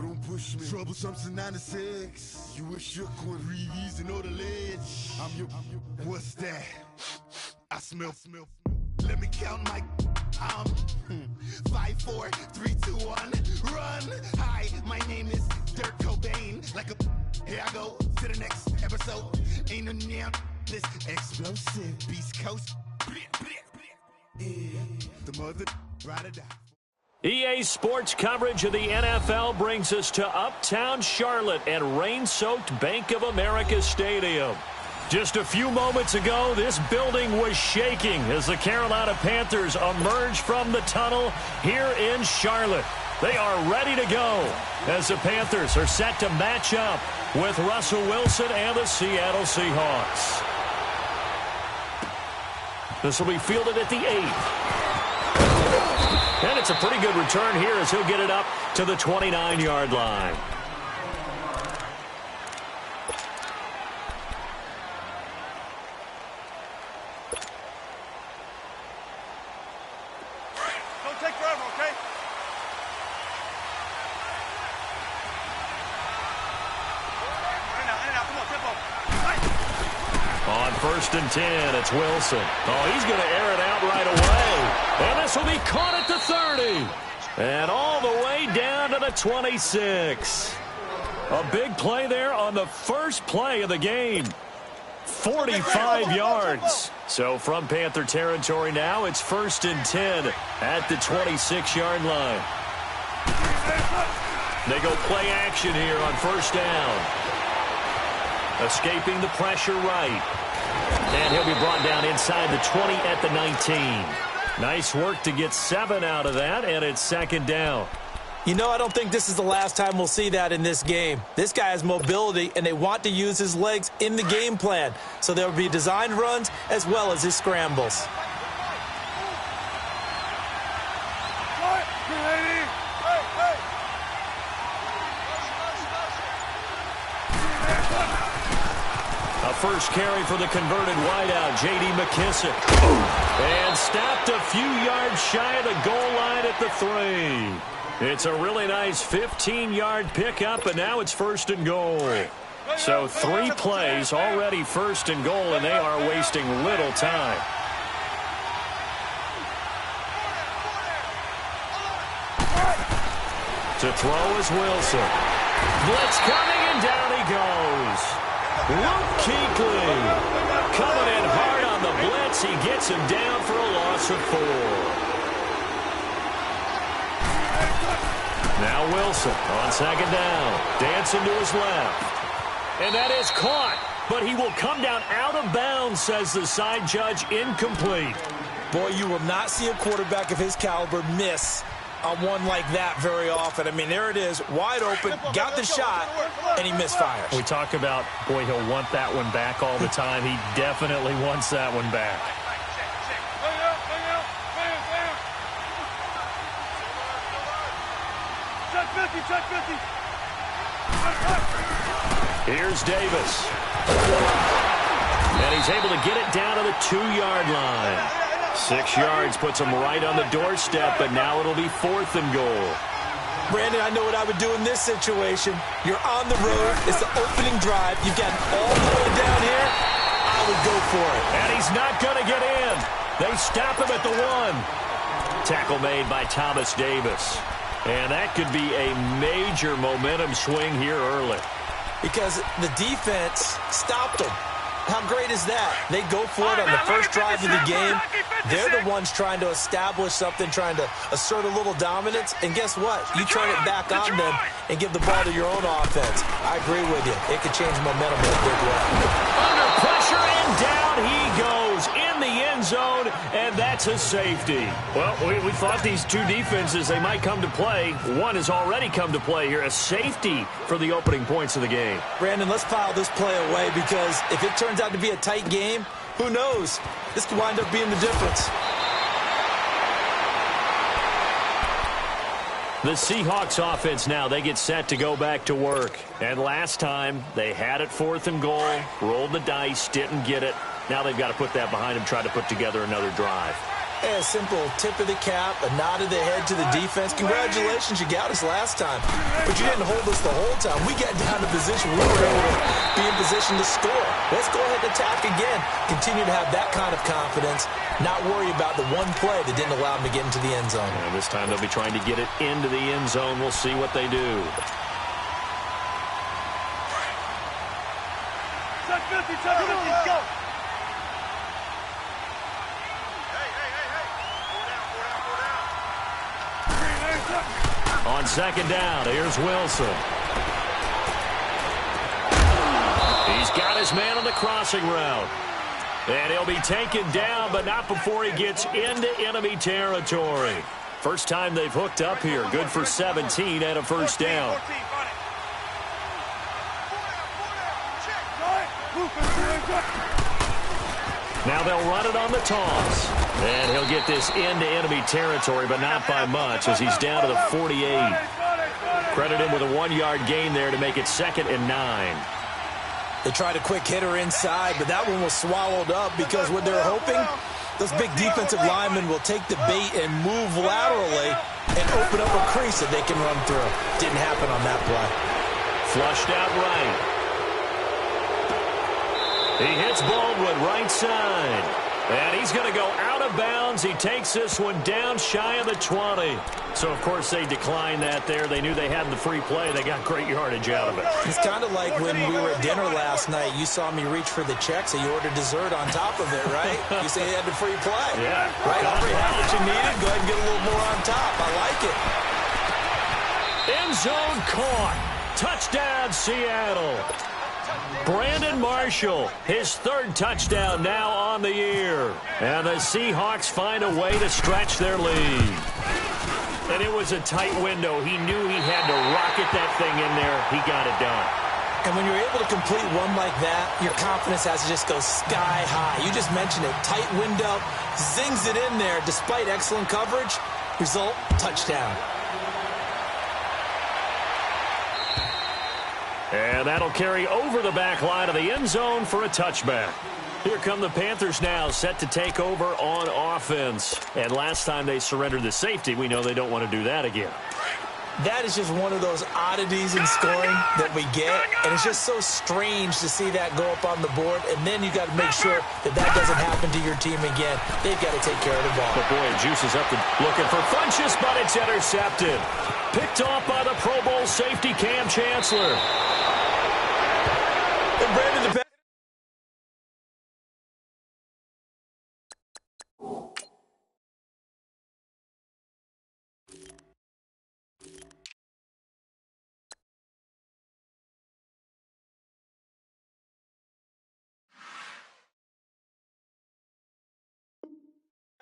don't push me. Troublesome since 96. You a shook one. Breathe easy, know the ledge. I'm your. What's that? I smell. Let me count my. 5, 4, 3, 2, 1. Run. Hi, my name is Dirk Cobain. Like a. Here I go to the next episode. Ain't no damn this explosive Beast Coast. The mother ride or die. EA Sports coverage of the NFL brings us to Uptown Charlotte at rain-soaked Bank of America Stadium. Just a few moments ago, this building was shaking as the Carolina Panthers emerged from the tunnel here in Charlotte. They are ready to go as the Panthers are set to match up with Russell Wilson and the Seattle Seahawks. This will be fielded at the 8th. And it's a pretty good return here as he'll get it up to the 29-yard line. Don't take forever, okay? In and out, come on, tempo. On 1st and 10, it's Wilson. Oh, he's going to air it out right away. And this will be caught at the 30. And all the way down to the 26. A big play there on the first play of the game. 45 yards. So from Panther territory now, it's 1st and 10 at the 26-yard line. They go play action here on 1st down. Escaping the pressure right. And he'll be brought down inside the 20 at the 19. Nice work to get 7 out of that, and it's 2nd down. You know, I don't think this is the last time we'll see that in this game. This guy has mobility, and they want to use his legs in the game plan. So there will be designed runs as well as his scrambles. First carry for the converted wideout, J.D. McKissick. And stopped a few yards shy of the goal line at the 3. It's a really nice 15-yard pickup, and now it's 1st and goal. So 3 plays, already 1st and goal, and they are wasting little time. To throw is Wilson. Blitz coming, and down he goes. Luke Kuechly coming in hard on the blitz. He gets him down for a loss of 4. Now Wilson on 2nd down. Dancing to his left. And that is caught. But he will come down out of bounds, says the side judge. Incomplete. Boy, you will not see a quarterback of his caliber miss on one like that very often. I mean, there it is, wide open, got the shot, and he misfires. We talk about, boy, he'll want that one back all the time. He definitely wants that one back. Check 50. Here's Davis. And he's able to get it down to the 2-yard line. 6 yards puts him right on the doorstep, but now it'll be 4th and goal. Brandon, I know what I would do in this situation. You're on the road. It's the opening drive. You've got all the way down here. I would go for it. And he's not going to get in. They stop him at the 1. Tackle made by Thomas Davis. And that could be a major momentum swing here early. Because the defense stopped them. How great is that? They go for it on the first drive of the game. They're the ones trying to establish something, trying to assert a little dominance. And guess what? You turn it back on them and give the ball to your own offense. I agree with you. It could change momentum in a big way. Under pressure, and down he goes in the end zone, and that's a safety. Well, we thought these two defenses, they might come to play. One has already come to play here, a safety for the opening points of the game. Brandon, let's file this play away, because if it turns out to be a tight game, who knows? This could wind up being the difference. The Seahawks offense now, they get set to go back to work. And last time, they had it 4th and goal, rolled the dice, didn't get it. Now they've got to put that behind them, try to put together another drive. A simple tip of the cap, a nod of the head to the defense. Congratulations, you got us last time. But you didn't hold us the whole time. We got down to position. We were able to be in position to score. Let's go ahead and attack again. Continue to have that kind of confidence. Not worry about the one play that didn't allow them to get into the end zone. And this time they'll be trying to get it into the end zone. We'll see what they do. Check 50, go! On second down, here's Wilson. He's got his man on the crossing route. And he'll be taken down, but not before he gets into enemy territory. First time they've hooked up here. Good for 17 and a first down. Now they'll run it on the toss. And he'll get this into enemy territory, but not by much as he's down to the 48. Credit him with a 1-yard gain there to make it 2nd and 9. They tried a quick hitter inside, but that one was swallowed up because what they're hoping, those big defensive linemen will take the bait and move laterally and open up a crease that they can run through. Didn't happen on that play. Flushed out right. He hits Baldwin right side. And he's going to go out of bounds. He takes this one down shy of the 20. So, of course, they declined that there. They knew they had the free play. They got great yardage out of it. It's kind of like when we were at dinner last night. You saw me reach for the check, so you ordered dessert on top of it, right? You say you had the free play. Yeah. Right, after you had what you needed, go ahead and get a little more on top. I like it. End zone caught. Touchdown, Seattle. Brandon Marshall, his 3rd touchdown now on the year. And the Seahawks find a way to stretch their lead. And it was a tight window. He knew he had to rocket that thing in there. He got it done. And when you're able to complete one like that, your confidence has to just go sky high. You just mentioned it. Tight window, zings it in there despite excellent coverage. Result, touchdown. And that'll carry over the back line of the end zone for a touchback. Here come the Panthers now, set to take over on offense. And last time they surrendered the safety, we know they don't want to do that again. That is just one of those oddities in scoring that we get. And it's just so strange to see that go up on the board. And then you got to make sure that that doesn't happen to your team again. They've got to take care of the ball. But boy, it juices up looking for Funchess, but it's intercepted. Picked off by the Pro Bowl safety Cam Chancellor. And Brandon, the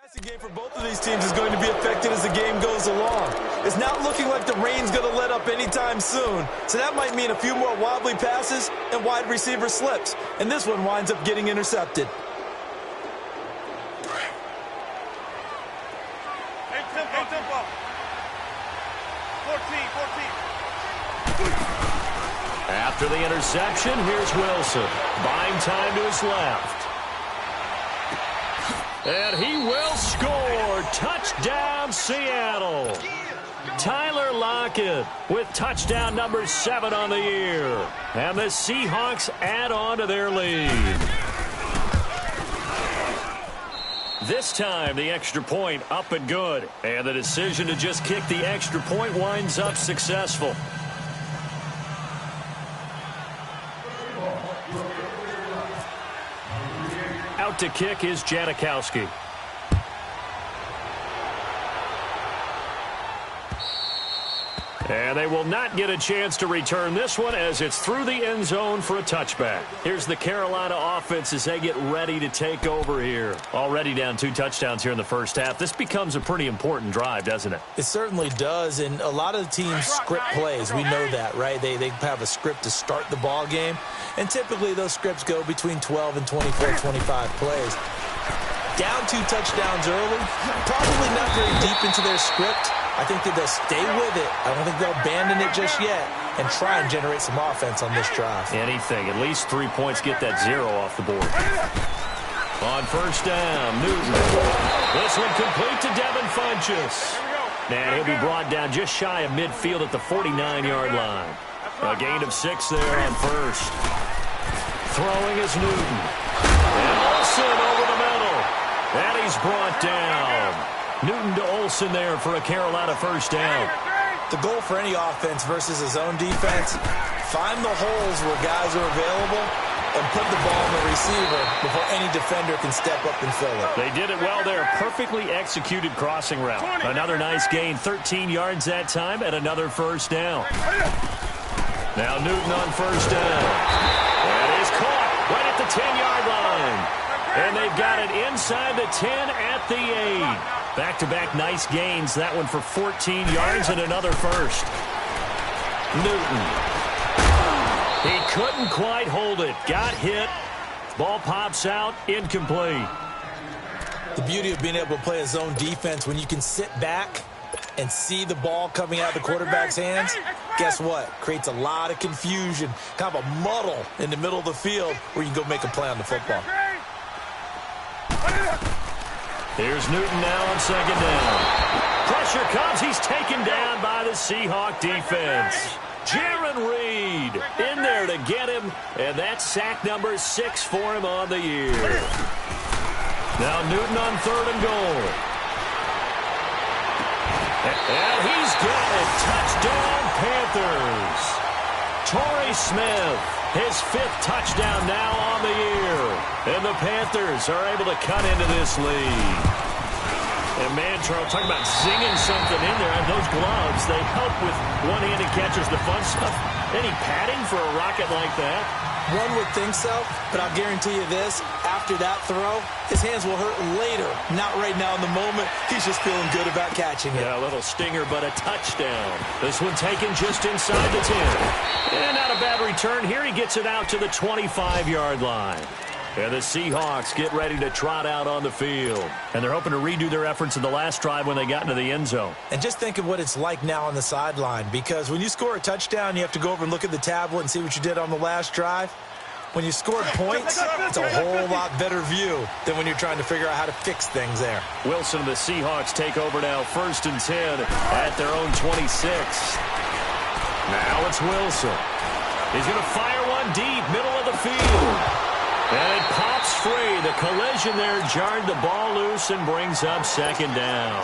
passing game for both of these teams is going to be affected as the game goes along. It's not looking like the rain's going to let up anytime soon, so that might mean a few more wobbly passes and wide receiver slips, and this one winds up getting intercepted. Hey, tempo. 14. After the interception, here's Wilson. Buying time to his left. And he will score. Touchdown, Seattle. Tyler Lockett with touchdown number 7 on the year. And the Seahawks add on to their lead. This time, the extra point up and good. And the decision to just kick the extra point winds up successful. Out to kick is Janikowski. And they will not get a chance to return this one as it's through the end zone for a touchback. Here's the Carolina offense as they get ready to take over here. Already down 2 touchdowns here in the first half. This becomes a pretty important drive, doesn't it? It certainly does, and a lot of the teams script plays. We know that, right? They have a script to start the ball game, and typically those scripts go between 12 and 24, 25 plays. Down 2 touchdowns early, probably not very deep into their script. I think that they'll stay with it. I don't think they'll abandon it just yet and try and generate some offense on this drive. Anything. At least 3 points, get that 0 off the board. On first down, Newton. This one complete to Devin Funchess. And he'll be brought down just shy of midfield at the 49-yard line. A gain of 6 there on first. Throwing is Newton. And Olsen over the middle. And he's brought down. Newton to Olsen there for a Carolina first down. The goal for any offense versus his own defense, find the holes where guys are available and put the ball on the receiver before any defender can step up and fill it. They did it well there. Perfectly executed crossing route. Another nice gain, 13 yards that time, and another first down. Now Newton on first down. That is caught right at the 10-yard line. And they've got it inside the 10 at the 8. Back-to-back nice gains. That one for 14 yards and another first. Newton. He couldn't quite hold it. Got hit. Ball pops out. Incomplete. The beauty of being able to play a zone defense when you can sit back and see the ball coming out of the quarterback's hands, guess what? Creates a lot of confusion, kind of a muddle in the middle of the field where you can go make a play on the football. Here's Newton now on second down. Pressure comes. He's taken down by the Seahawk defense. Jaron Reed in there to get him, and that's sack number 6 for him on the year. Now Newton on third and goal. And he's got it. Touchdown, Panthers. Torrey Smith, his 5th touchdown now on the year. And the Panthers are able to cut into this lead. And man, Charles, talking about zinging something in there. And those gloves, they help with one-handed catches, the fun stuff. Any padding for a rocket like that? One would think so, but I'll guarantee you this. After that throw, his hands will hurt later. Not right now in the moment. He's just feeling good about catching it. Yeah, a little stinger, but a touchdown. This one taken just inside the 10. And not a bad return here. He gets it out to the 25-yard line. And the Seahawks get ready to trot out on the field. And they're hoping to redo their efforts in the last drive when they got into the end zone. And just think of what it's like now on the sideline. Because when you score a touchdown, you have to go over and look at the tablet and see what you did on the last drive. When you scored points, it's a whole lot better view than when you're trying to figure out how to fix things there. Wilson and the Seahawks take over now, 1st and 10 at their own 26. Now it's Wilson. He's going to fire one deep, middle of the field. And it pops free. The collision there jarred the ball loose and brings up second down.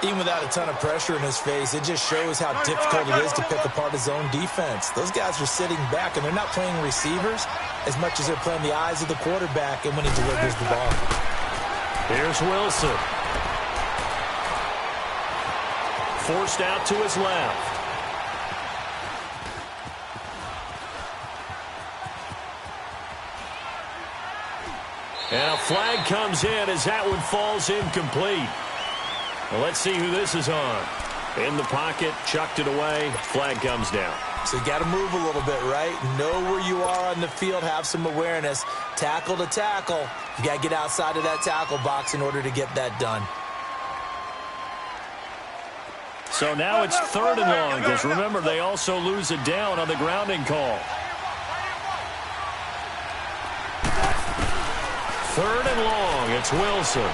Even without a ton of pressure in his face, it just shows how difficult it is to pick apart his own defense. Those guys are sitting back, and they're not playing receivers as much as they're playing the eyes of the quarterback and when he delivers the ball. Here's Wilson. Forced out to his left. And a flag comes in as that one falls incomplete. Well, let's see who this is on. In the pocket, chucked it away, flag comes down. So you got to move a little bit, right? Know where you are on the field, have some awareness. Tackle to tackle. You got to get outside of that tackle box in order to get that done. So now it's 3rd and long, because remember, they also lose it down on the grounding call. 3rd and long, it's Wilson.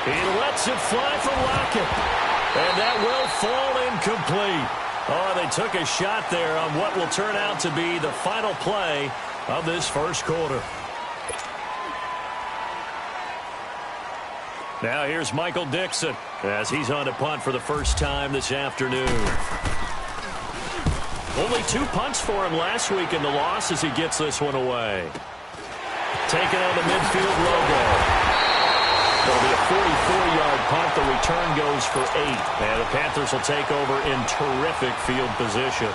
He lets it fly from Lockett. And that will fall incomplete. Oh, they took a shot there on what will turn out to be the final play of this first quarter. Now here's Michael Dixon as he's on to punt for the first time this afternoon. Only 2 punts for him last week in the loss as he gets this one away. Taking on the midfield logo. It'll be a 44-yard punt. The return goes for 8. And the Panthers will take over in terrific field position.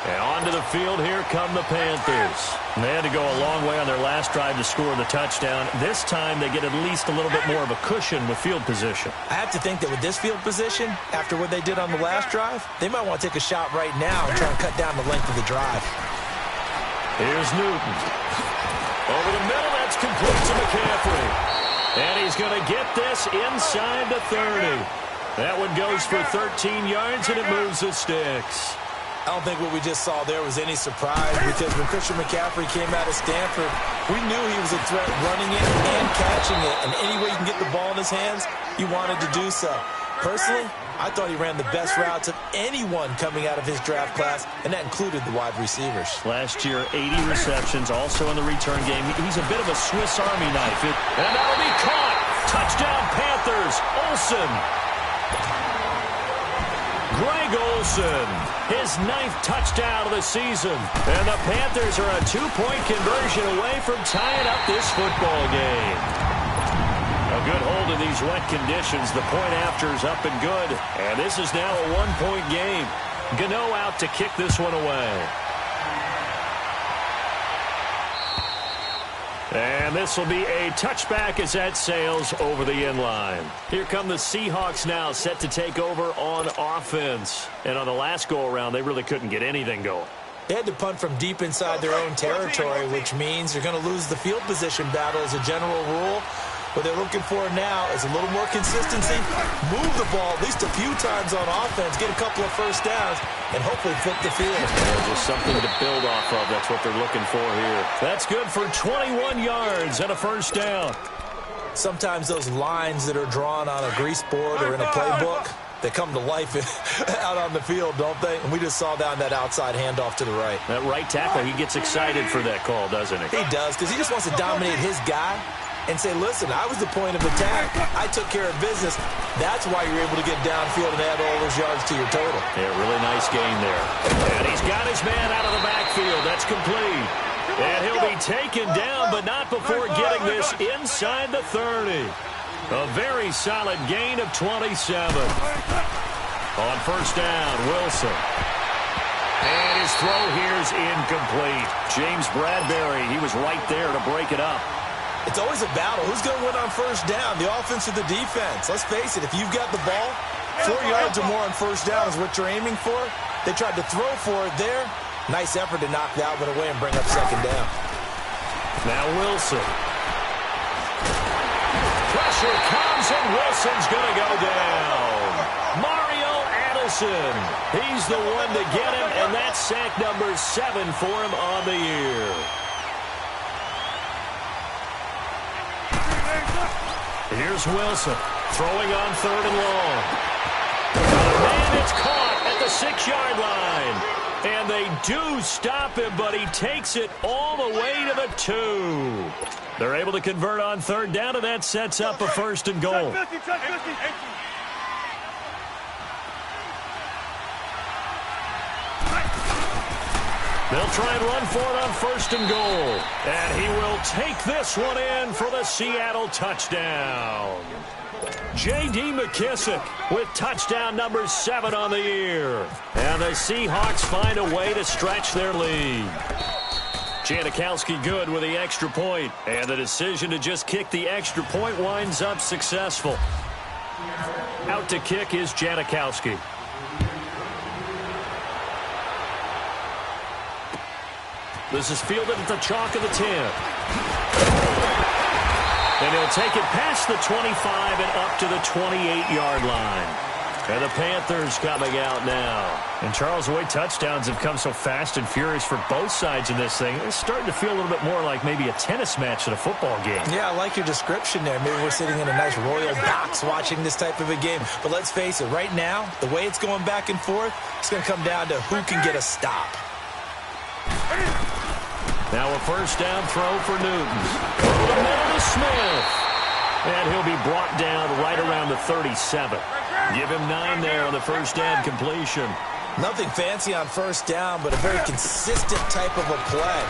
And onto the field, here come the Panthers. And they had to go a long way on their last drive to score the touchdown. This time they get at least a little bit more of a cushion with field position. I have to think that with this field position, after what they did on the last drive, they might want to take a shot right now and try and cut down the length of the drive. Here's Newton. Over the middle, that's complete to McCaffrey. And he's going to get this inside the 30. That one goes for 13 yards, and it moves the sticks. I don't think what we just saw there was any surprise, because when Christian McCaffrey came out of Stanford, we knew he was a threat running it and catching it. And any way you can get the ball in his hands, he wanted to do so. Personally, I thought he ran the best routes of anyone coming out of his draft class, and that included the wide receivers. Last year, 80 receptions, also in the return game. He's a bit of a Swiss Army knife. And that'll be caught. Touchdown, Panthers. Olsen. Greg Olsen, his 9th touchdown of the season. And the Panthers are a 2-point conversion away from tying up this football game. A good hold in these wet conditions. The point after is up and good. And this is now a 1-point game. Gano out to kick this one away. And this will be a touchback as that sails over the end line. Here come the Seahawks now, set to take over on offense. And on the last go-around, they really couldn't get anything going. They had to punt from deep inside their own territory, which means they're going to lose the field position battle as a general rule. What they're looking for now is a little more consistency, move the ball at least a few times on offense, get a couple of first downs, and hopefully flip the field. Yeah, just something to build off of. That's what they're looking for here. That's good for 21 yards and a first down. Sometimes those lines that are drawn on a grease board or in a playbook, they come to life out on the field, don't they? And we just saw down that outside handoff to the right. That right tackle, he gets excited for that call, doesn't he? He does, because he just wants to dominate his guy and say, listen, I was the point of attack. I took care of business. That's why you're able to get downfield and add all those yards to your total. Yeah, really nice gain there. And he's got his man out of the backfield. That's complete. And he'll be taken down, but not before getting this inside the 30. A very solid gain of 27. On first down, Wilson. And his throw here is incomplete. James Bradbury, he was right there to break it up. It's always a battle. Who's going to win on first down, the offense or the defense? Let's face it, if you've got the ball, 4 yards or more on first down is what you're aiming for. They tried to throw for it there. Nice effort to knock that one away and bring up second down. Now Wilson. Pressure comes, and Wilson's going to go down. Mario Addison. He's the one to get him, and that's sack number 7 for him on the year. Here's Wilson throwing on 3rd and long. And it's caught at the 6-yard line. And they do stop him, but he takes it all the way to the 2. They're able to convert on 3rd down, and that sets up a 1st and goal. They'll try and run for it on 1st and goal. And he will take this one in for the Seattle touchdown. J.D. McKissick with touchdown number 7 on the year. And the Seahawks find a way to stretch their lead. Janikowski good with the extra point. And the decision to just kick the extra point winds up successful. Out to kick is Janikowski. This is fielded at the chalk of the 10. And he'll take it past the 25 and up to the 28-yard line. And the Panthers coming out now. And Charles, the way touchdowns have come so fast and furious for both sides in this thing, it's starting to feel a little bit more like maybe a tennis match at a football game. Yeah, I like your description there. Maybe we're sitting in a nice royal box watching this type of a game. But let's face it, right now, the way it's going back and forth, it's going to come down to who can get a stop. Now a first down throw for Newton. Over the middle to Smith. And he'll be brought down right around the 37. Give him 9 there on the first down completion. Nothing fancy on first down, but a very consistent type of a play.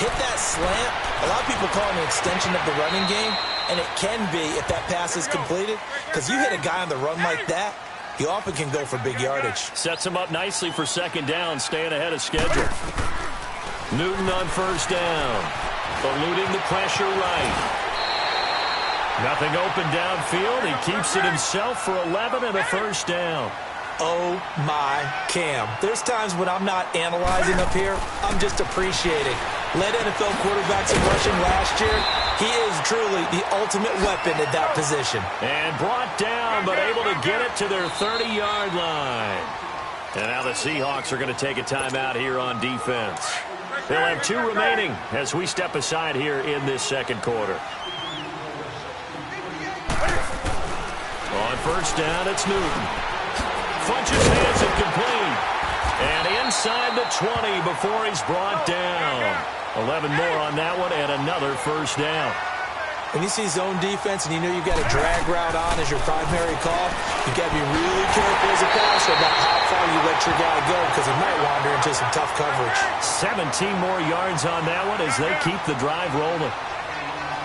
Hit that slant. A lot of people call it an extension of the running game, and it can be if that pass is completed, because you hit a guy on the run like that, he often can go for big yardage. Sets him up nicely for second down, staying ahead of schedule. Newton on first down, eluding the pressure right. Nothing open downfield. He keeps it himself for 11 and a first down. Oh, my Cam. There's times when I'm not analyzing up here. I'm just appreciating. Led NFL quarterbacks in rushing last year. He is truly the ultimate weapon at that position. And brought down, but able to get it to their 30-yard line. And now the Seahawks are going to take a timeout here on defense. They'll have 2 remaining as we step aside here in this second quarter. On first down, it's Newton. Funches hands it complete. And inside the 20 before he's brought down. 11 more on that one and another first down. When you see zone defense and you know you've got a drag route on as your primary call, you got to be really careful as a passer about how far you let your guy go because he might wander into some tough coverage. 17 more yards on that one as they keep the drive rolling.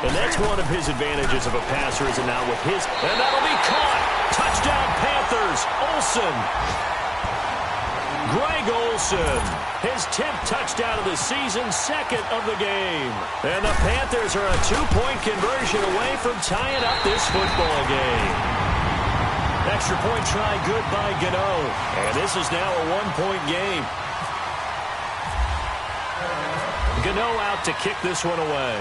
And that's one of his advantages of a passer, is it not, with his... And that'll be caught! Touchdown Panthers! Olsen! Greg Olsen, his 10th touchdown of the season, 2nd of the game. And the Panthers are a 2-point conversion away from tying up this football game. Extra point try good by Gano. And this is now a 1-point game. Gano out to kick this one away.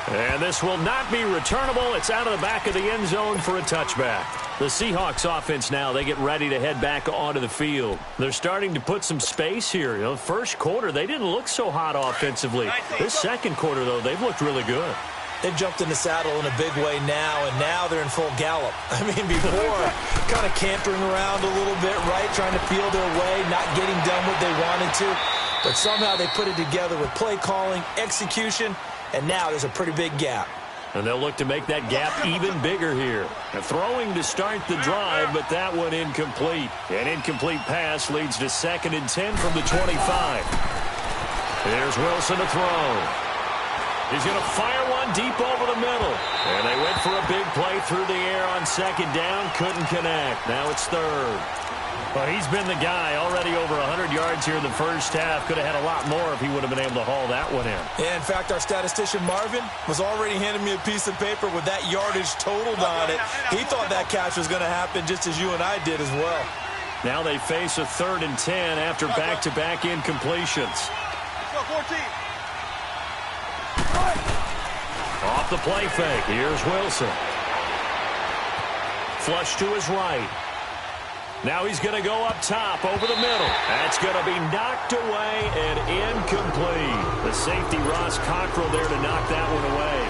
And this will not be returnable. It's out of the back of the end zone for a touchback. The Seahawks offense now, they get ready to head back onto the field. They're starting to put some space here. You know, first quarter, they didn't look so hot offensively. This second quarter, though, they've looked really good. They've jumped in the saddle in a big way now, and now they're in full gallop. I mean, before, kind of cantering around a little bit, right, trying to feel their way, not getting done what they wanted to. But somehow they put it together with play calling, execution, and now there's a pretty big gap. And they'll look to make that gap even bigger here. Throwing to start the drive, but that one incomplete. An incomplete pass leads to 2nd and 10 from the 25. Here's Wilson to throw. He's going to fire one deep over the middle. And they went for a big play through the air on 2nd down. Couldn't connect. Now it's 3rd. Well, he's been the guy, already over 100 yards here in the first half. Could have had a lot more if he would have been able to haul that one in. Yeah, in fact, our statistician Marvin was already handing me a piece of paper with that yardage totaled on it. He thought that catch was going to happen just as you and I did as well. Now they face a 3rd and 10 after back-to-back incompletions. 14. Off the play fake. Here's Wilson. Flush to his right. Now he's going to go up top over the middle. That's going to be knocked away and incomplete. The safety, Ross Cockrell, there to knock that one away.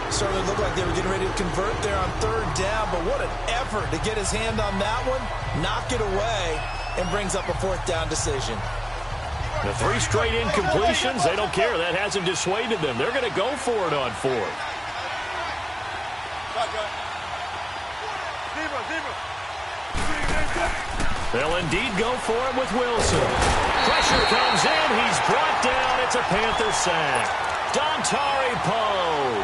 Certainly looked like they were getting ready to convert there on 3rd down, but what an effort to get his hand on that one, knock it away, and brings up a 4th down decision. The 3 straight incompletions, they don't care. That hasn't dissuaded them. They're going to go for it on 4th. They'll indeed go for it with Wilson. Pressure comes in. He's brought down. It's a Panther sack. Dontari Poe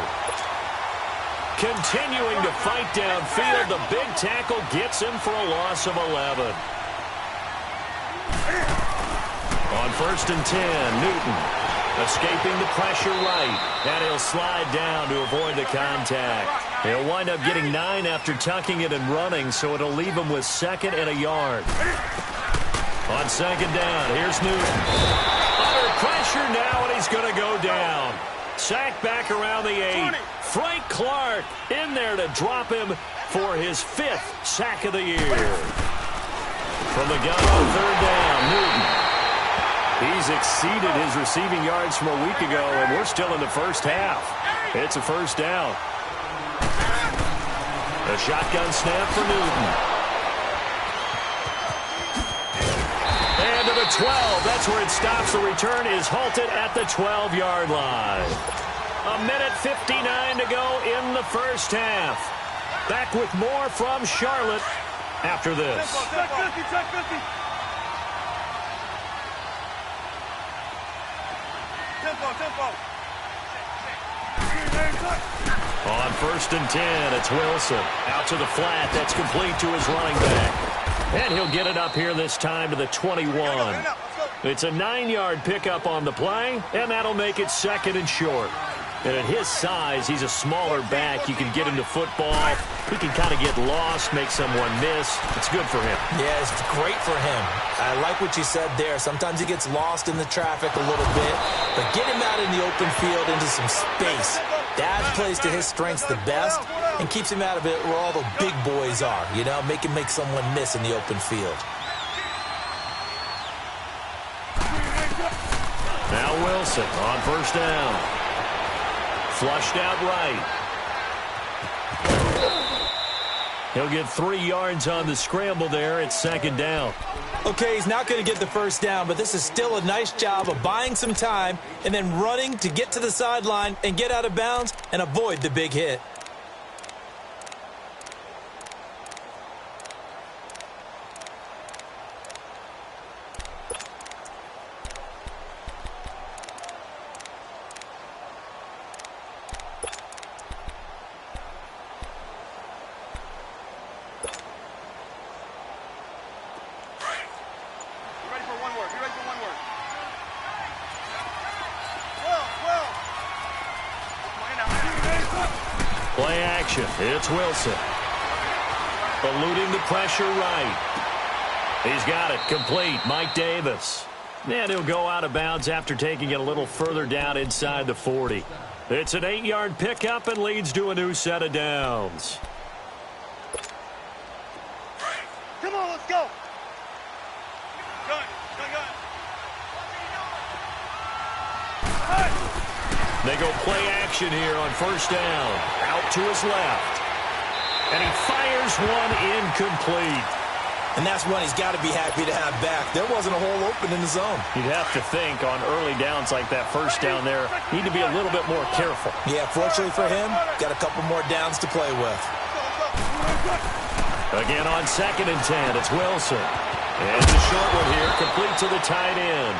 continuing to fight downfield. The big tackle gets him for a loss of 11. On 1st and 10, Newton escaping the pressure right. And he'll slide down to avoid the contact. He'll wind up getting 9 after tucking it and running, so it'll leave him with 2nd and a yard. On 2nd down, here's Newton. Under pressure now, and he's going to go down. Sack back around the 8. Frank Clark in there to drop him for his 5th sack of the year. From the gun on 3rd down, Newton. He's exceeded his receiving yards from a week ago, and we're still in the first half. It's a 1st down. A shotgun snap for Newton. And to the 12. That's where it stops. The return is halted at the 12-yard line. 1:59 to go in the first half. Back with more from Charlotte after this. Check 50, check 50. Tempo. On 1st and 10, it's Wilson. Out to the flat. That's complete to his running back. And he'll get it up here this time to the 21. It's a 9-yard pickup on the play, and that'll make it 2nd and short. And at his size, he's a smaller back. You can get him to football. He can kind of get lost, make someone miss. It's good for him. Yeah, it's great for him. I like what you said there. Sometimes he gets lost in the traffic a little bit, but get him out in the open field into some space. That plays to his strengths the best. and keeps him out of it where all the big boys are, you know, make someone miss in the open field. Now Wilson on first down. Flushed out right. He'll get 3 yards on the scramble there. It's second down. Okay, he's not going to get the first down, but this is still a nice job of buying some time and then running to get to the sideline and get out of bounds and avoid the big hit. Play action. It's Wilson. Eluding the pressure right. He's got it. Complete. Mike Davis. And he'll go out of bounds after taking it a little further down inside the 40. It's an 8-yard pickup and leads to a new set of downs. Come on, let's go. Gun. They go play action here on first down. Out to his left. And he fires one incomplete. And that's one he's got to be happy to have back. There wasn't a hole open in the zone. You'd have to think on early downs like that first down there, need to be a little bit more careful. Yeah, fortunately for him, got a couple more downs to play with. Again on 2nd and 10, it's Wilson. And the short one here, complete to the tight end.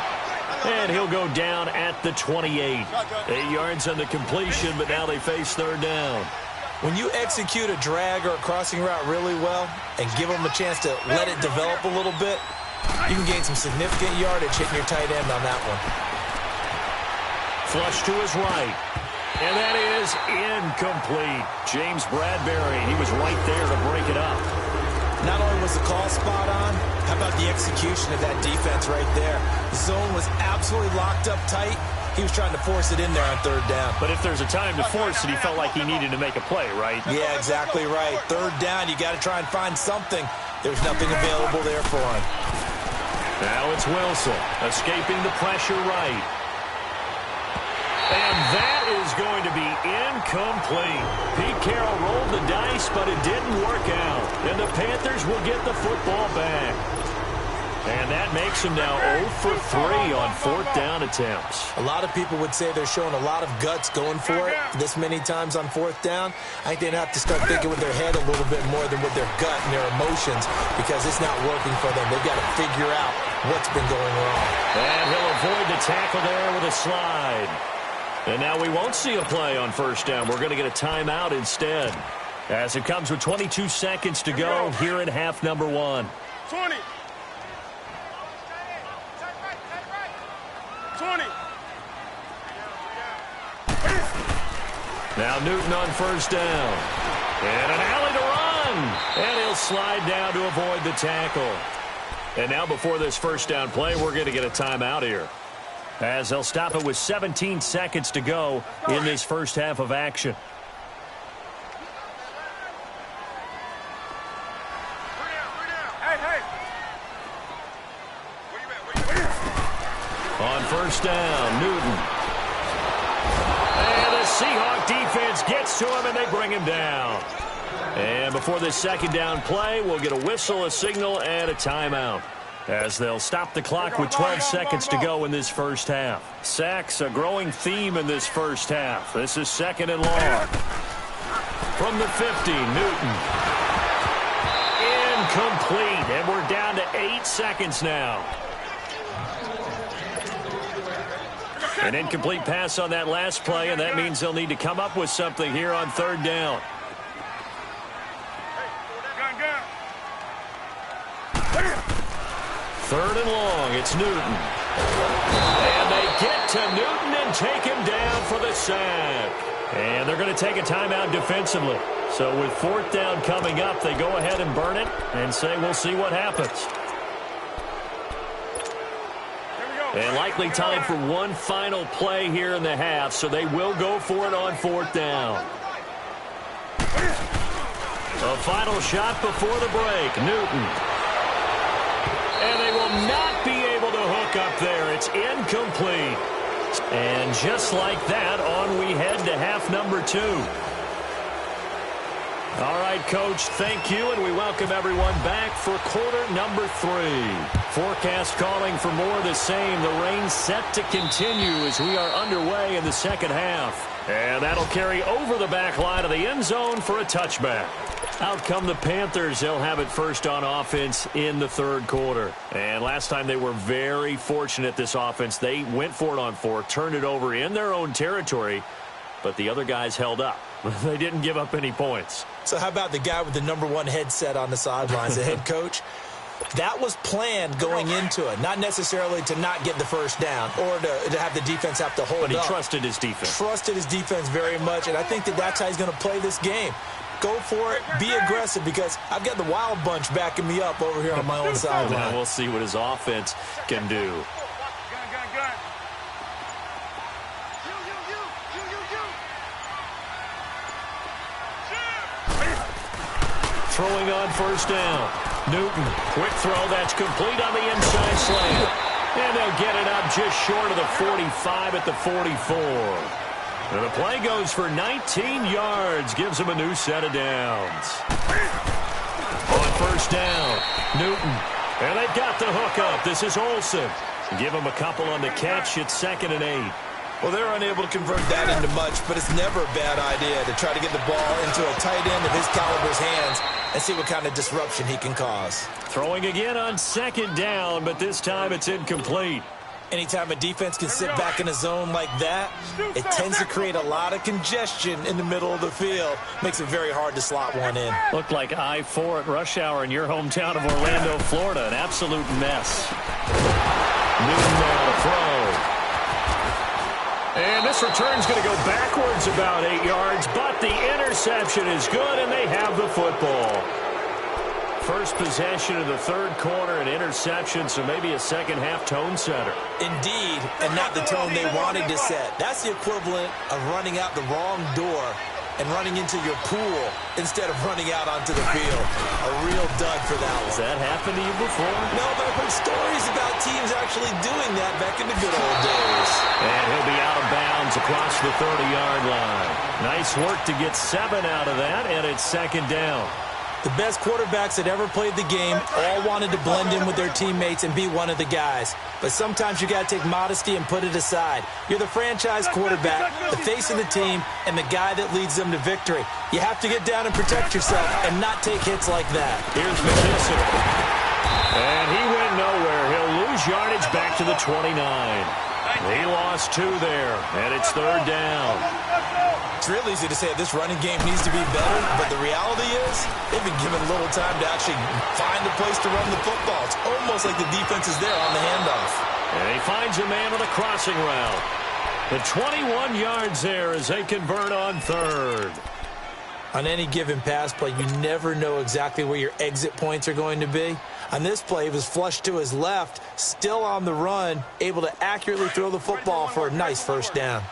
And he'll go down at the 28. 8 yards on the completion, but now they face third down. When you execute a drag or a crossing route really well and give them a chance to let it develop a little bit, you can gain some significant yardage hitting your tight end on that one. Flush to his right. And that is incomplete. James Bradbury, he was right there to break it up. Not only was the call spot on, how about the execution of that defense right there? The zone was absolutely locked up tight. He was trying to force it in there on third down. But if there's a time to force it, he felt like he needed to make a play, right? Yeah, exactly right. Third down, you got to try and find something. There's nothing available there for him. Now it's Wilson, escaping the pressure right. And that is going to be incomplete. Pete Carroll rolled the dice, but it didn't work out. And the Panthers will get the football back. And that makes them now 0 for 3 on fourth down attempts. A lot of people would say they're showing a lot of guts going for it this many times on fourth down. I think they'd have to start thinking with their head a little bit more than with their gut and their emotions because it's not working for them. They've got to figure out what's been going wrong. And he'll avoid the tackle there with a slide. And now we won't see a play on first down. We're going to get a timeout instead. As it comes with 22 seconds to go here in half number 1. 20. 20. Now Newton on first down. And an alley to run. And he'll slide down to avoid the tackle. And now before this first down play, we're going to get a timeout here, as they'll stop it with 17 seconds to go in this first half of action. On first down, Newton. And the Seahawk defense gets to him, and they bring him down. And before this second down play, we'll get a whistle, a signal, and a timeout, as they'll stop the clock with 12 seconds to go in this first half. Sacks, a growing theme in this first half. This is 2nd and long. From the 50, Newton. Incomplete, and we're down to 8 seconds now. An incomplete pass on that last play, and that means they'll need to come up with something here on third down. Third and long, it's Newton. And they get to Newton and take him down for the sack. And they're going to take a timeout defensively. So with fourth down coming up, they go ahead and burn it and say we'll see what happens. And likely time for one final play here in the half, so they will go for it on fourth down. A final shot before the break. Newton. And they will not be able to hook up there. It's incomplete. And just like that, on we head to half number 2. All right, Coach, thank you, and we welcome everyone back for quarter number 3. Forecast calling for more of the same. The rain set to continue as we are underway in the second half. And that'll carry over the back line of the end zone for a touchback. Out come the Panthers. They'll have it first on offense in the third quarter. And last time they were very fortunate, this offense. They went for it on 4, turned it over in their own territory, but the other guys held up. They didn't give up any points. So how about the guy with the number 1 headset on the sidelines, the head coach? That was planned going into it, not necessarily to not get the first down or to have the defense have to hold up. But he trusted his defense. Trusted his defense very much, and I think that's how he's going to play this game. Go for it, be aggressive, because I've got the wild bunch backing me up over here on my own sideline. Now we'll see what his offense can do. Throwing on first down. Newton, quick throw, that's complete on the inside slant. And they'll get it up just short of the 45 at the 44. And the play goes for 19 yards, gives them a new set of downs. On first down, Newton. And they've got the hook up. This is Olsen. Give him a couple on the catch. It's 2nd and 8. Well, they're unable to convert that into much, but it's never a bad idea to try to get the ball into a tight end of his caliber's hands and see what kind of disruption he can cause. Throwing again on 2nd down, but this time it's incomplete. Anytime a defense can sit back in a zone like that, it tends to create a lot of congestion in the middle of the field. Makes it very hard to slot one in. Looked like I-4 at rush hour in your hometown of Orlando, Florida. An absolute mess. Newton now to throw. And this return's going to go backwards about 8 yards, but the interception is good, and they have the football. First possession of the third quarter, an interception, so maybe a second-half tone setter. Indeed, and not the tone they wanted to set. That's the equivalent of running out the wrong door and running into your pool instead of running out onto the field. A real dud for that one. Has that happened to you before? No, but I've heard stories about teams actually doing that back in the good old days. And he'll be out of bounds across the 30-yard line. Nice work to get 7 out of that, and it's 2nd down. The best quarterbacks that ever played the game all wanted to blend in with their teammates and be one of the guys. But sometimes you got to take modesty and put it aside. You're the franchise quarterback, the face of the team, and the guy that leads them to victory. You have to get down and protect yourself and not take hits like that. Here's McKissick. And he went nowhere. He'll lose yardage back to the 29. He lost 2 there, and it's 3rd down. It's real easy to say this running game needs to be better, but the reality is they've been given little time to actually find a place to run the football. It's almost like the defense is there on the handoff. And he finds a man on the crossing route. The 21 yards there as they convert on 3rd. On any given pass play, you never know exactly where your exit points are going to be. On this play, he was flushed to his left, still on the run, able to accurately throw the football for a nice first down.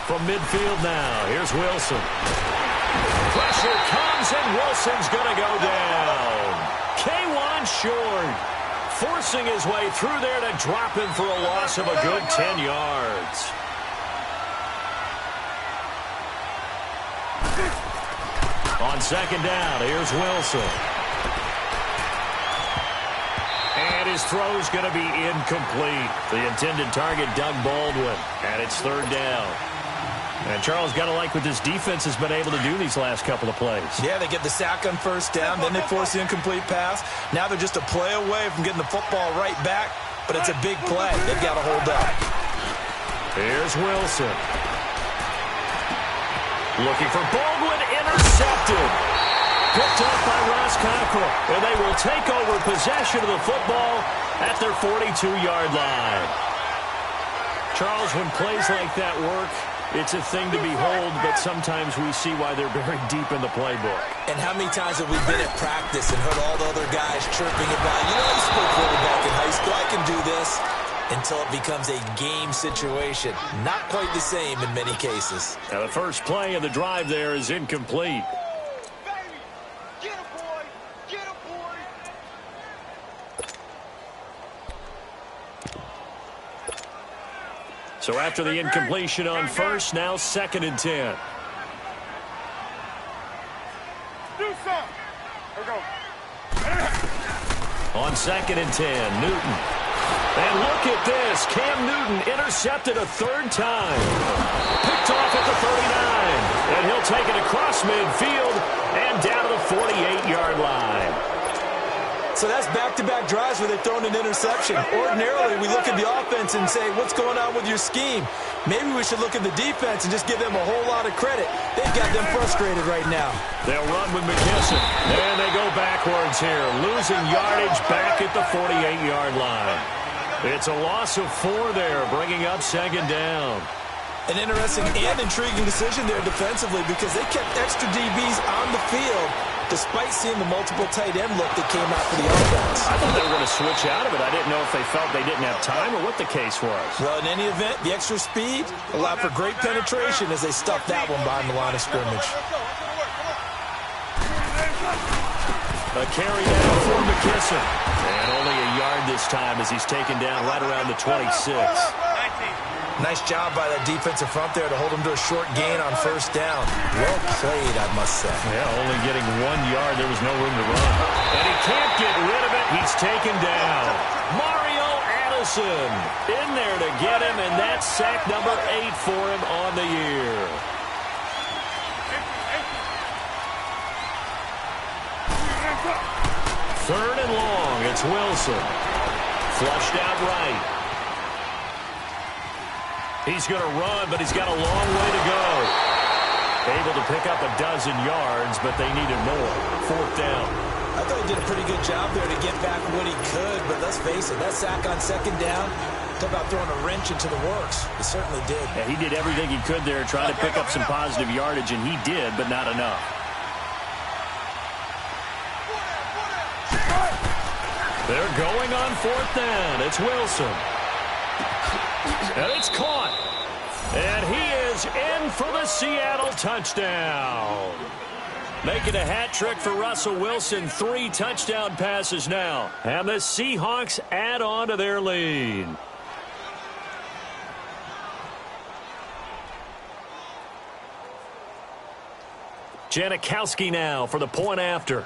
From midfield now, here's Wilson. Pressure comes, and Wilson's going to go down. K1 short, forcing his way through there to drop him for a loss of a good 10 yards. On 2nd down, here's Wilson. And his throw's going to be incomplete. The intended target, Doug Baldwin, and it's 3rd down. And Charles, got to like what this defense has been able to do these last couple of plays. Yeah, they get the sack on first down, then they force the incomplete pass. Now they're just a play away from getting the football right back, but it's a big play. They've got to hold up. Here's Wilson. Looking for Baldwin, intercepted. Picked up by Ross Cockrell, and they will take over possession of the football at their 42-yard line. Charles, when plays like that work, it's a thing to behold, but sometimes we see why they're buried deep in the playbook. And how many times have we been at practice and heard all the other guys chirping about, you know, I used to play quarterback in high school, I can do this. until it becomes a game situation. Not quite the same in many cases. Now the first play of the drive there is incomplete. So after the incompletion on first, now 2nd and 10. On 2nd and 10, Newton. And look at this. Cam Newton intercepted a 3rd time. Picked off at the 39. And he'll take it across midfield and down to the 48-yard line. So that's back-to-back drives where they've thrown an interception. Ordinarily, we look at the offense and say, what's going on with your scheme? Maybe we should look at the defense and just give them a whole lot of credit. They've got them frustrated right now. They'll run with McKisson. And they go backwards here, losing yardage back at the 48-yard line. It's a loss of 4 there, bringing up 2nd down. An interesting and intriguing decision there defensively because they kept extra DBs on the field despite seeing the multiple tight end look that came out for the offense. I thought they were going to switch out of it. I didn't know if they felt they didn't have time or what the case was. Well, in any event, the extra speed allowed for great penetration as they stuffed that one behind the line of scrimmage. A carry down for McKisson. And only a yard this time as he's taken down right around the 26. Nice job by that defensive front there to hold him to a short gain on 1st down. Well played, I must say. Yeah, only getting 1 yard. There was no room to run. And he can't get rid of it. He's taken down. Mario Addison in there to get him, and that's sack number 8 for him on the year. Third and long. It's Wilson. Flushed out right. He's going to run, but he's got a long way to go. Able to pick up a 12 yards, but they needed more. 4th down. I thought he did a pretty good job there to get back what he could, but let's face it, that sack on 2nd down, talk about throwing a wrench into the works. It certainly did. Yeah, he did everything he could there, trying to pick up some positive yardage, and he did, but not enough. They're going on 4th down. It's Wilson. And it's caught. And he is in for the Seattle touchdown. Making a hat trick for Russell Wilson. 3 touchdown passes now. And the Seahawks add on to their lead. Janikowski now for the point after.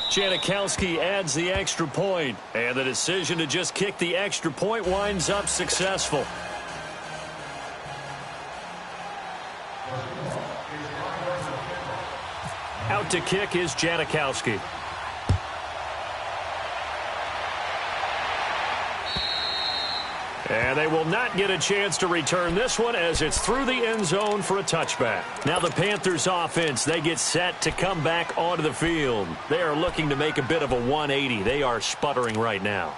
Janikowski adds the extra point, and the decision to just kick the extra point winds up successful. Out to kick is Janikowski. And they will not get a chance to return this one as it's through the end zone for a touchback. Now the Panthers offense, they get set to come back onto the field. They are looking to make a bit of a 180. They are sputtering right now.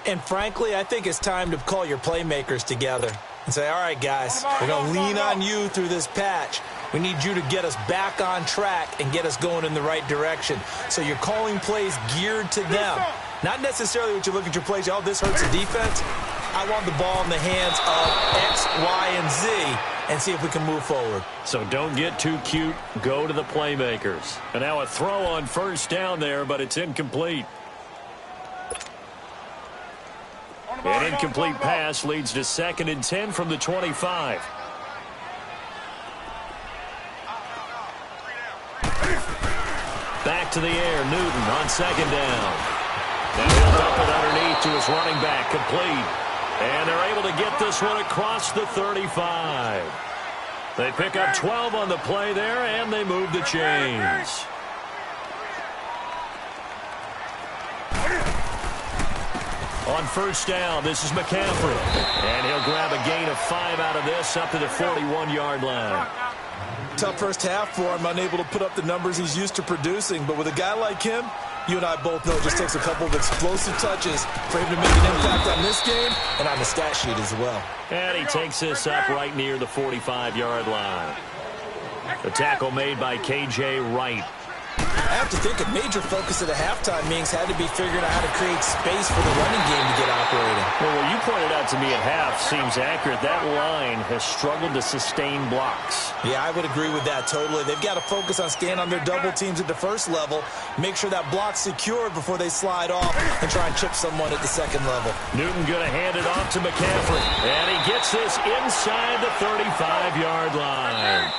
And frankly, I think it's time to call your playmakers together and say, all right, guys, we're going to lean on you through this patch. We need you to get us back on track and get us going in the right direction. So you're calling plays geared to them. Not necessarily what you look at your plays, oh, this hurts the defense. I want the ball in the hands of X, Y, and Z and see if we can move forward. So don't get too cute. Go to the playmakers. And now a throw on 1st down there, but it's incomplete. An incomplete pass leads to 2nd and 10 from the 25. Back to the air, Newton on 2nd down. Now he'll dump it underneath to his running back, complete. And they're able to get this one across the 35. They pick up 12 on the play there, and they move the chains. On 1st down, this is McCaffrey. And he'll grab a gain of 5 out of this up to the 41-yard line. Tough first half for him, unable to put up the numbers he's used to producing. But with a guy like him, you and I both know it just takes a couple of explosive touches for him to make an impact on this game and on the stat sheet as well. And he takes this up right near the 45-yard line. The tackle made by K.J. Wright. have to think a major focus of the halftime meetings had to be figuring out how to create space for the running game to get operating. Well, what you pointed out to me at half seems accurate. That line has struggled to sustain blocks. Yeah, I would agree with that totally. They've got to focus on staying on their double teams at the first level, make sure that block's secured before they slide off, and try and chip someone at the second level. Newton going to hand it off to McCaffrey, and he gets this inside the 35-yard line.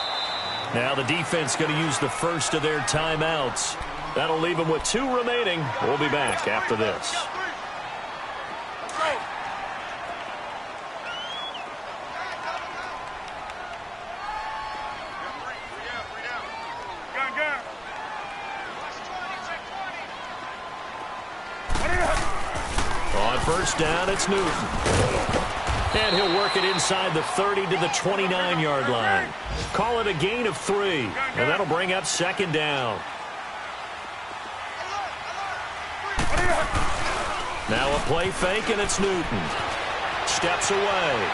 Now the defense going to use the first of their timeouts. That'll leave them with 2 remaining. We'll be back after this. On first down, it's Newton. And he'll work it inside the 30 to the 29-yard line. Call it a gain of 3, and that'll bring up second down. Now a play fake, and it's Newton. Steps away.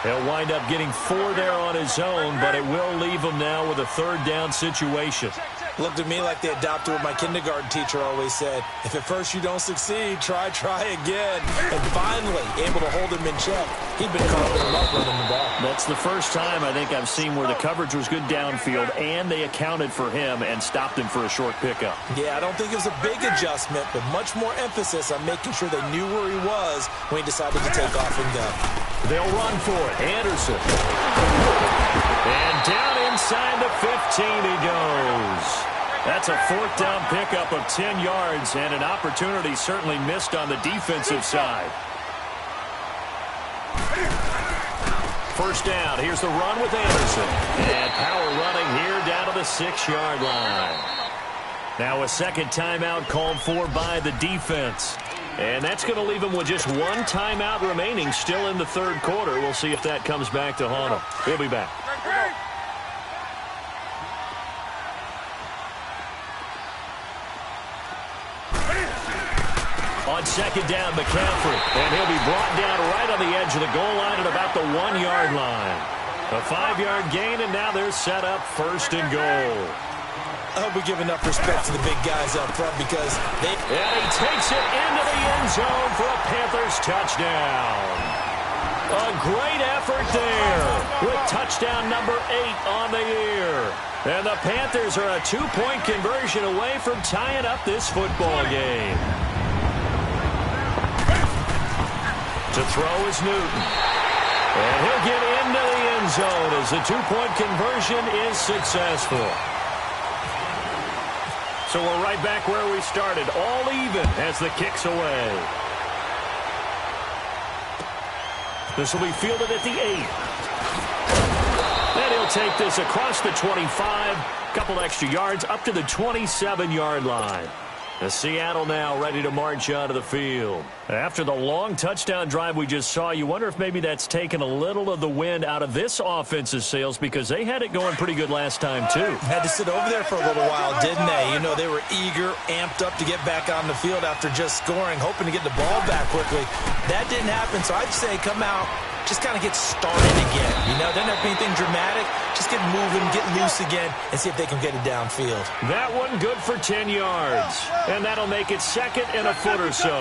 He'll wind up getting 4 there on his own, but it will leave him now with a third down situation. Looked at me like they adopted what my kindergarten teacher always said. If at first you don't succeed, try again. And finally, able to hold him in check. He'd been carving him up running the ball. That's the first time I think I've seen where the coverage was good downfield, and they accounted for him and stopped him for a short pickup. Yeah, I don't think it was a big adjustment, but much more emphasis on making sure they knew where he was when he decided to take off and go. They'll run for it. Anderson. And down inside the 15 he goes. That's a fourth down pickup of 10 yards and an opportunity certainly missed on the defensive side. First down. Here's the run with Anderson. And power running here down to the 6-yard line. Now a second timeout called for by the defense. And that's going to leave them with just 1 timeout remaining still in the third quarter. We'll see if that comes back to haunt them. We'll be back. On second down, McCaffrey. And he'll be brought down right on the edge of the goal line at about the 1-yard line. A 5-yard gain, and now they're set up first and goal. I hope we give enough respect to the big guys up front because they... And he takes it into the end zone for a Panthers touchdown. A great effort there with touchdown number 8 on the year. And the Panthers are a 2-point conversion away from tying up this football game. To throw is Newton. And he'll get into the end zone as the 2-point conversion is successful. So we're right back where we started, all even as the kick's away. This will be fielded at the 8. And he'll take this across the 25, couple extra yards up to the 27-yard line. The Seattle now ready to march out of the field. After the long touchdown drive we just saw, you wonder if maybe that's taken a little of the wind out of this offense's sails because they had it going pretty good last time, too. Had to sit over there for a little while, didn't they? You know, they were eager, amped up to get back on the field after just scoring, hoping to get the ball back quickly. That didn't happen, so I'd say come out, just kind of get started again. You know, doesn't have to be anything dramatic. Just get moving, get loose again, and see if they can get it downfield. That one good for 10 yards. And that'll make it second and a foot or so.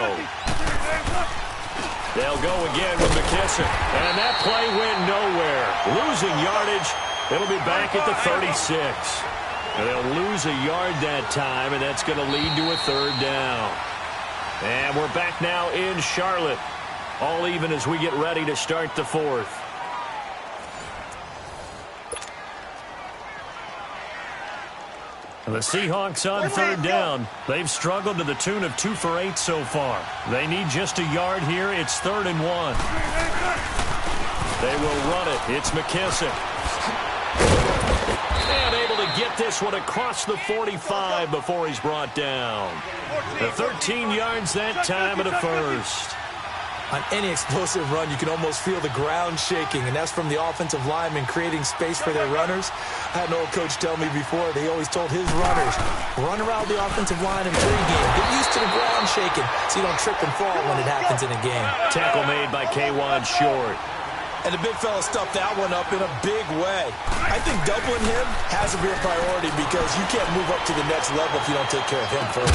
They'll go again with McKissick. And that play went nowhere. Losing yardage. It'll be back at the 36. And they'll lose a yard that time, and that's going to lead to a third down. And we're back now in Charlotte. All even as we get ready to start the fourth. The Seahawks on third down. They've struggled to the tune of 2 for 8 so far. They need just a yard here. It's 3rd and 1. They will run it. It's McKissick. And able to get this one across the 45 before he's brought down. The 13 yards that time of the first. On any explosive run, you can almost feel the ground shaking, and that's from the offensive linemen creating space for their runners. I had an old coach tell me before, they always told his runners, run around the offensive line in pregame. Get used to the ground shaking so you don't trip and fall when it happens in a game. Tackle made by K'Wan Short. And the big fella stuffed that one up in a big way. I think doubling him has to be a priority because you can't move up to the next level if you don't take care of him first.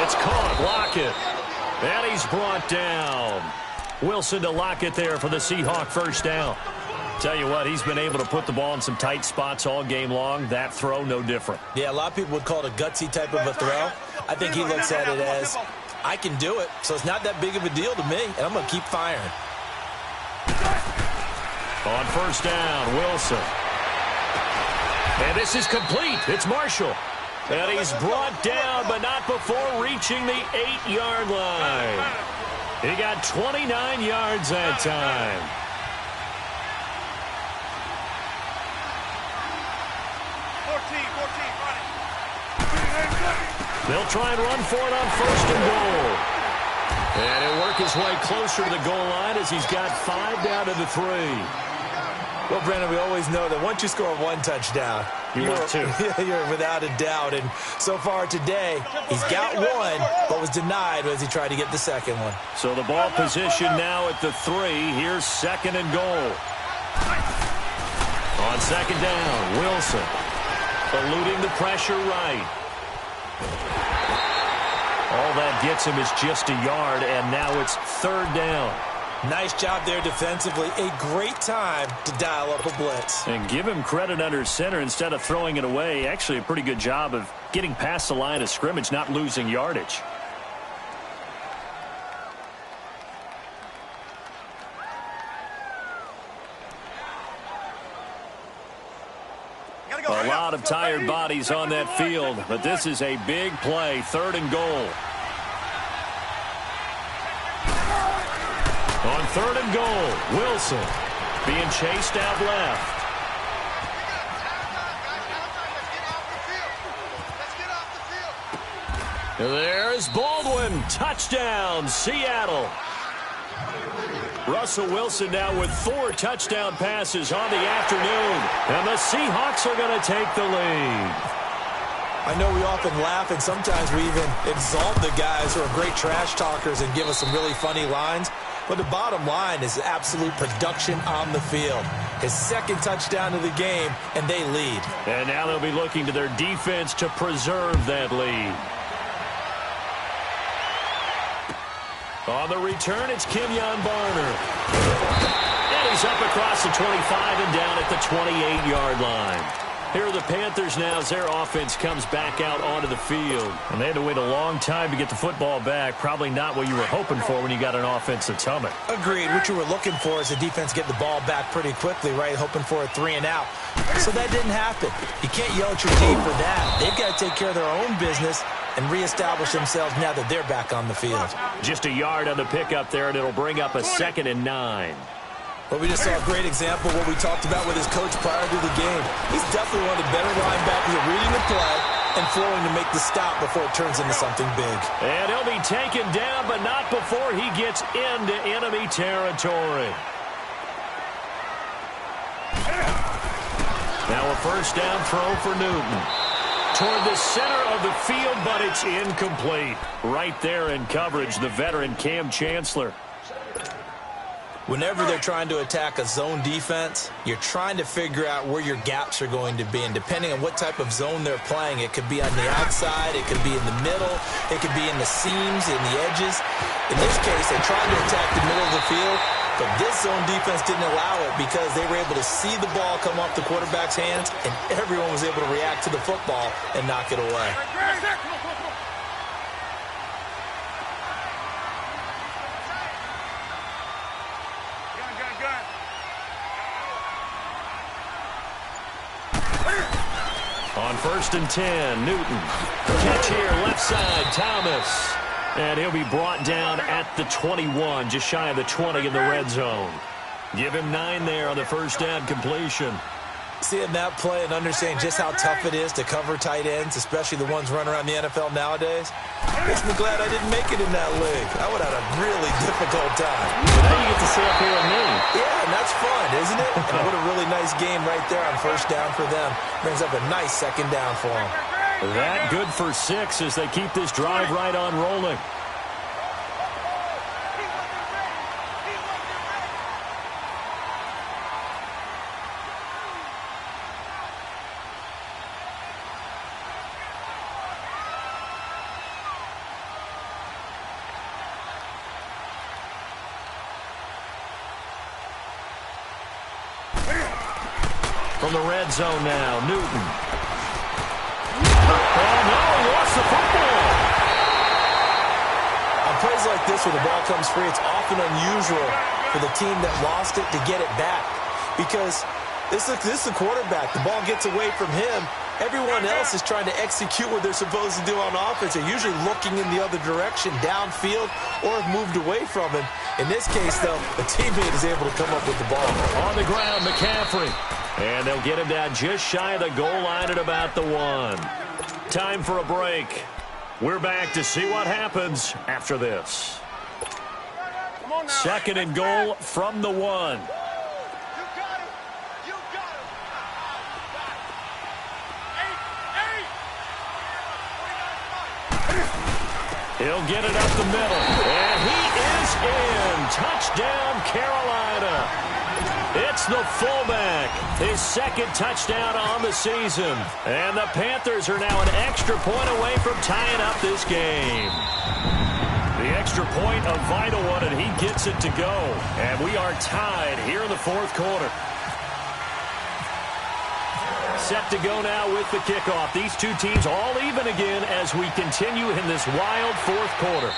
It's caught. Lockett. And he's brought down. Wilson to Lockett there for the Seahawk first down. Tell you what, he's been able to put the ball in some tight spots all game long. That throw, no different. Yeah, a lot of people would call it a gutsy type of a throw. I think he looks at it as, I can do it, so it's not that big of a deal to me, and I'm going to keep firing. On first down, Wilson. And this is complete. It's Marshall. And he's brought down, but not before reaching the 8-yard line. He got 29 yards that time. They'll try and run for it on first and goal. And he'll work his way closer to the goal line as he's got 5 down to the 3. Well, Brandon, we always know that once you score one touchdown, you're without a doubt. And so far today, he's got one, but was denied as he tried to get the second one. So the ball position now at the 3. Here's second and goal. On second down, Wilson eluding the pressure right. All that gets him is just a yard, and now it's third down. Nice job there defensively. A great time to dial up a blitz. And give him credit under center instead of throwing it away. Actually, a pretty good job of getting past the line of scrimmage, not losing yardage. A lot of tired bodies on that field, but this is a big play, third and goal. On third and goal, Wilson being chased out left. There's Baldwin. Touchdown, Seattle. Russell Wilson now with 4 touchdown passes on the afternoon. And the Seahawks are going to take the lead. I know we often laugh, and sometimes we even exalt the guys who are great trash talkers and give us some really funny lines. But the bottom line is absolute production on the field. His second touchdown of the game, and they lead. And now they'll be looking to their defense to preserve that lead. On the return, it's Kenyon Barner. And he's up across the 25 and down at the 28-yard line. Here are the Panthers now as their offense comes back out onto the field. And they had to wait a long time to get the football back. Probably not what you were hoping for when you got an offense that's humming. Agreed. What you were looking for is the defense get the ball back pretty quickly, right? Hoping for a 3 and out. So that didn't happen. You can't yell at your team for that. They've got to take care of their own business and reestablish themselves now that they're back on the field. Just a yard on the pickup there, and it'll bring up a 2nd and 9. Well, we just saw a great example of what we talked about with his coach prior to the game. He's definitely one of the better linebackers at reading the play and flowing to make the stop before it turns into something big. And he'll be taken down, but not before he gets into enemy territory. Now a first down throw for Newton. Toward the center of the field, but it's incomplete. Right there in coverage, the veteran Cam Chancellor. Whenever they're trying to attack a zone defense, you're trying to figure out where your gaps are going to be. And depending on what type of zone they're playing, it could be on the outside, it could be in the middle, it could be in the seams, in the edges. In this case, they tried to attack the middle of the field, but this zone defense didn't allow it because they were able to see the ball come off the quarterback's hands, and everyone was able to react to the football and knock it away. On first and 10, Newton. Catch here, left side, Thomas. And he'll be brought down at the 21, just shy of the 20 in the red zone. Give him 9 there on the first down completion. Seeing that play and understanding just how tough it is to cover tight ends, especially the ones running around the NFL nowadays, makes me glad I didn't make it in that league. I would have had a really difficult time. So now you get to sit up here with me. Yeah, and that's fun, isn't it? And what a really nice game right there on first down for them. Brings up a nice second down for them. That good for 6 as they keep this drive right on rolling. from the red zone now. Newton. Oh, no, he lost the football. On plays like this where the ball comes free, it's often unusual for the team that lost it to get it back because this is the quarterback. The ball gets away from him. Everyone else is trying to execute what they're supposed to do on offense. They're usually looking in the other direction, downfield, or have moved away from him. In this case, though, the teammate is able to come up with the ball. On the ground, McCaffrey. And they'll get him down just shy of the goal line at about the 1. Time for a break. We're back to see what happens after this. 2nd and goal from the 1. He'll get it up the middle. And he is in. Touchdown, Carolina. It's the fullback. His 2nd touchdown on the season. And the Panthers are now an extra point away from tying up this game. The extra point, a vital one, and he gets it to go. And we are tied here in the 4th quarter. Set to go now with the kickoff. These two teams all even again as we continue in this wild 4th quarter.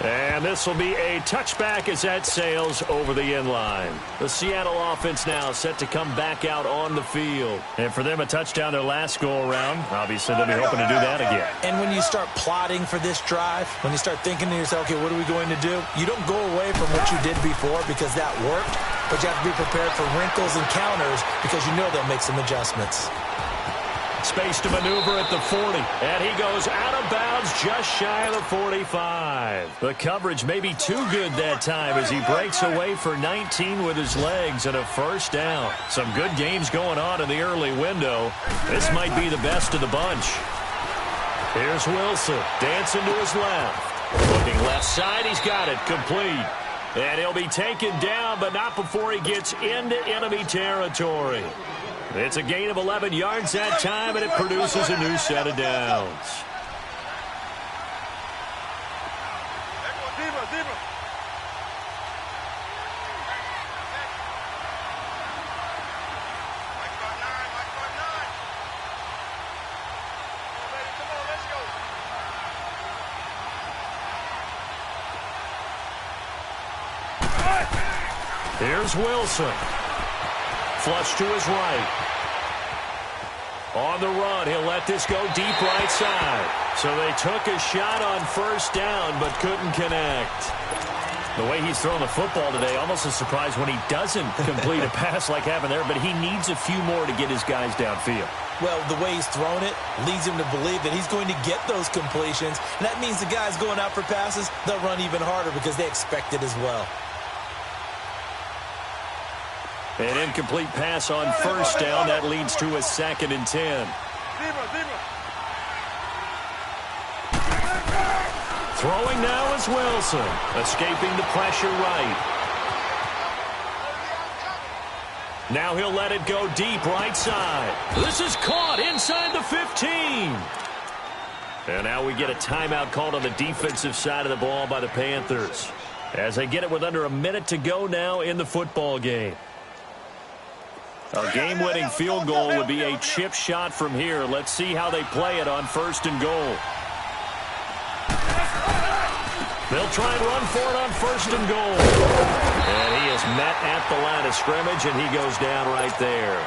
And this will be a touchback as that sails over the end line. The Seattle offense now set to come back out on the field. And for them, a touchdown their last go-around. Obviously, they'll be hoping to do that again. And when you start plotting for this drive, when you start thinking to yourself, okay, what are we going to do? You don't go away from what you did before because that worked, but you have to be prepared for wrinkles and counters because you know they'll make some adjustments. Space to maneuver at the 40. And he goes out of bounds just shy of the 45. The coverage may be too good that time as he breaks away for 19 with his legs and a 1st down. Some good games going on in the early window. This might be the best of the bunch. Here's Wilson dancing to his left. Looking left side, he's got it complete. And he'll be taken down, but not before he gets into enemy territory. It's a gain of 11 yards that time, and it produces a new set of downs. Here's Wilson. Flush to his right. On the run, he'll let this go deep right side. So they took a shot on 1st down, but couldn't connect. The way he's throwing the football today, almost a surprise when he doesn't complete a pass like happened there, but he needs a few more to get his guys downfield. Well, the way he's thrown it leads him to believe that he's going to get those completions. And that means the guys going out for passes, they'll run even harder because they expect it as well. An incomplete pass on 1st down. That leads to a 2nd and 10. Throwing now is Wilson. Escaping the pressure right. Now he'll let it go deep right side. This is caught inside the 15. And now we get a timeout called on the defensive side of the ball by the Panthers. As they get it with under a minute to go now in the football game. A game-winning field goal would be a chip shot from here. Let's see how they play it on 1st and goal. They'll try and run for it on 1st and goal. And he is met at the line of scrimmage, and he goes down right there.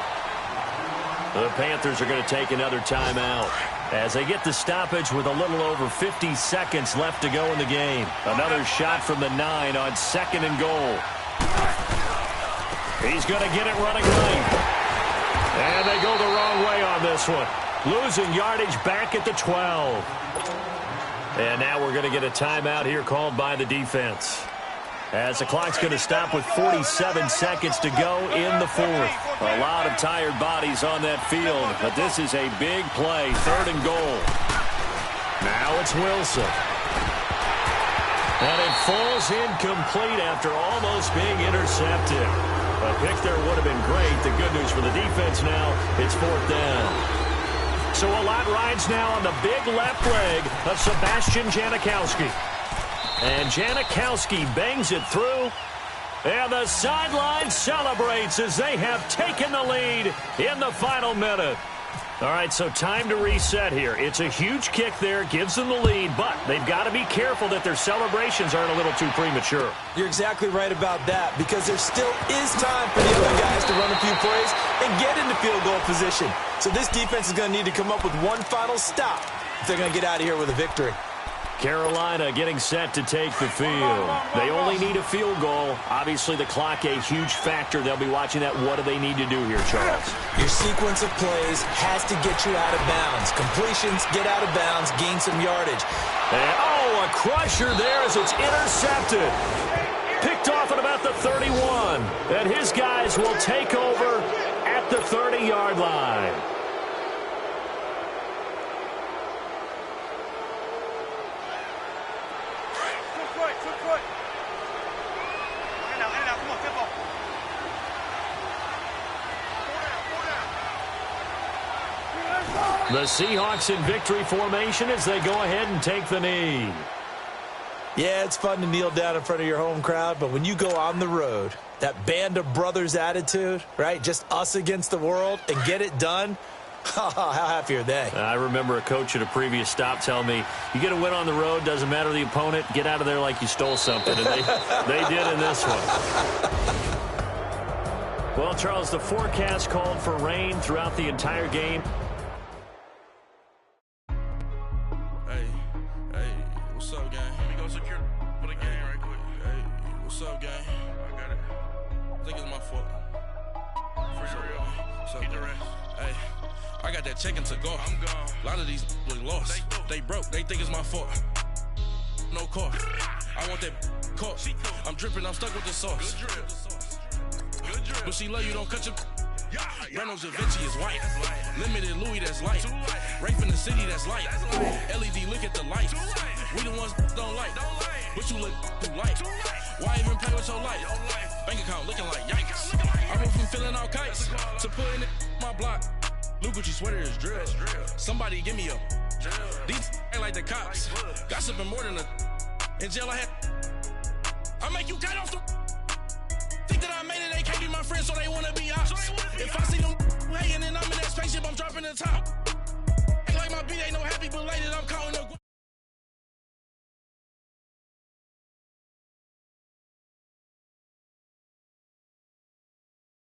The Panthers are going to take another timeout as they get the stoppage with a little over 50 seconds left to go in the game. Another shot from the 9 on 2nd and goal. He's going to get it running right. And they go the wrong way on this one. Losing yardage back at the 12. And now we're going to get a timeout here called by the defense. As the clock's going to stop with 47 seconds to go in the 4th. A lot of tired bodies on that field, but this is a big play, 3rd and goal. Now it's Wilson. And it falls incomplete after almost being intercepted. A pick there would have been great. The good news for the defense now, it's 4th down. So a lot rides now on the big left leg of Sebastian Janikowski. And Janikowski bangs it through. And the sideline celebrates as they have taken the lead in the final minute. All right, so time to reset here. It's a huge kick there, gives them the lead, but they've got to be careful that their celebrations aren't a little too premature. You're exactly right about that, because there still is time for the other guys to run a few plays and get into field goal position. So this defense is going to need to come up with one final stop if they're going to get out of here with a victory. Carolina getting set to take the field. They only need a field goal. Obviously, the clock a huge factor. They'll be watching that. What do they need to do here, Charles? Your sequence of plays has to get you out of bounds. Completions, get out of bounds, gain some yardage. And, a crusher there as it's intercepted. Picked off at about the 31. And his guys will take over at the 30-yard line. The Seahawks in victory formation as they go ahead and take the knee. Yeah, it's fun to kneel down in front of your home crowd, but when you go on the road, that band of brothers attitude, right? Just us against the world and get it done. How happy are they? I remember a coach at a previous stop telling me, you get a win on the road, doesn't matter the opponent, get out of there like you stole something. And they did in this one. Well, Charles, the forecast called for rain throughout the entire game. What's up, gang? Let me go secure for the game right quick. Hey, what's up, gang? I got it. I think it's my fault. For real. Keep the rest. Hey, I got that check-in to go. I'm gone. A lot of these look lost. They broke. They think it's my fault. No car. I want that caught. I'm dripping. I'm stuck with the sauce. Good drip. But she love you. Don't cut your... Reynolds Da Vinci is white. Limited Louis, that's light. Rafe in the city, that's light. LED, look at the lights. We the ones don't like. But you look too light. Why even play with your life? Bank account looking like yikes. I went from filling out kites to putting it in my block. Blue Gucci sweater is drill. Somebody give me a. These ain't like the cops. Gossiping more than a. In jail I had. I make you cut off the. Think that I made it, they can't be my friends, so they wanna be ops. If I see them hating and I'm in that spaceship, I'm dropping the top.